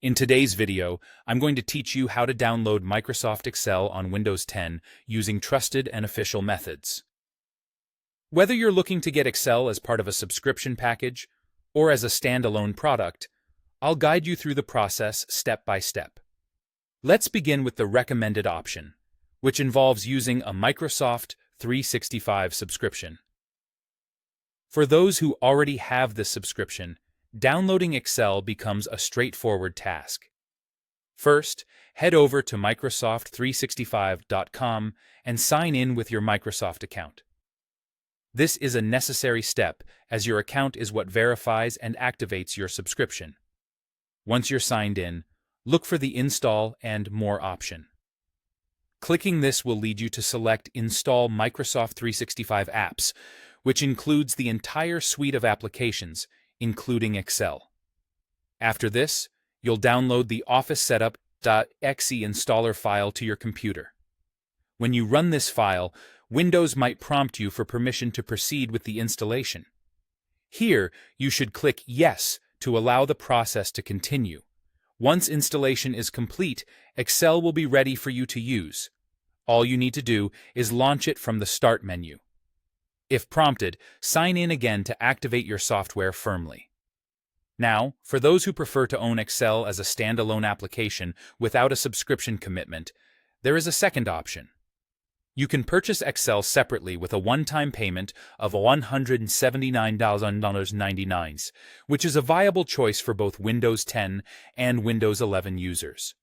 In today's video, I'm going to teach you how to download Microsoft Excel on Windows 10 using trusted and official methods. Whether you're looking to get Excel as part of a subscription package or as a standalone product, I'll guide you through the process step by step. Let's begin with the recommended option, which involves using a Microsoft 365 subscription. For those who already have this subscription, downloading Excel becomes a straightforward task. First, head over to Microsoft365.com and sign in with your Microsoft account. This is a necessary step, as your account is what verifies and activates your subscription. Once you're signed in, look for the Install and More option. Clicking this will lead you to select Install Microsoft 365 Apps, which includes the entire suite of applications, including Excel. After this, you'll download the Office Setup.exe installer file to your computer. When you run this file, Windows might prompt you for permission to proceed with the installation. Here, you should click Yes to allow the process to continue. Once installation is complete, Excel will be ready for you to use. All you need to do is launch it from the Start menu. If prompted, sign in again to activate your software firmly. Now, for those who prefer to own Excel as a standalone application without a subscription commitment, there is a second option. You can purchase Excel separately with a one-time payment of $179.99, which is a viable choice for both Windows 10 and Windows 11 users.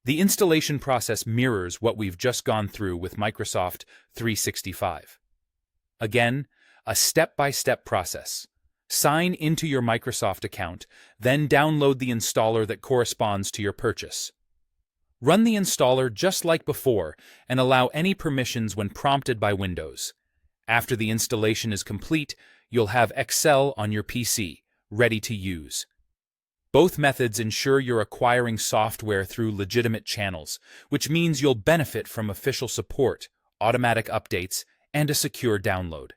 The installation process mirrors what we've just gone through with Microsoft 365. Again, a step-by-step process. Sign into your Microsoft account, then download the installer that corresponds to your purchase. Run the installer just like before and allow any permissions when prompted by Windows. After the installation is complete, you'll have Excel on your PC, ready to use. Both methods ensure you're acquiring software through legitimate channels, which means you'll benefit from official support, automatic updates, and a secure download.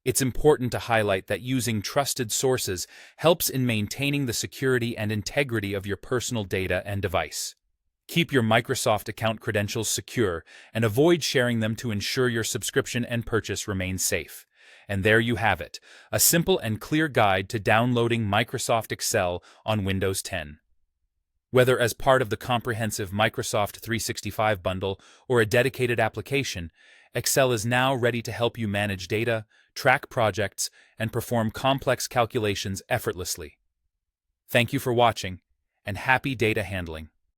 It's important to highlight that using trusted sources helps in maintaining the security and integrity of your personal data and device. Keep your Microsoft account credentials secure and avoid sharing them to ensure your subscription and purchase remain safe. And there you have it, a simple and clear guide to downloading Microsoft Excel on Windows 10. Whether as part of the comprehensive Microsoft 365 bundle or a dedicated application, Excel is now ready to help you manage data, track projects, and perform complex calculations effortlessly. Thank you for watching, and happy data handling.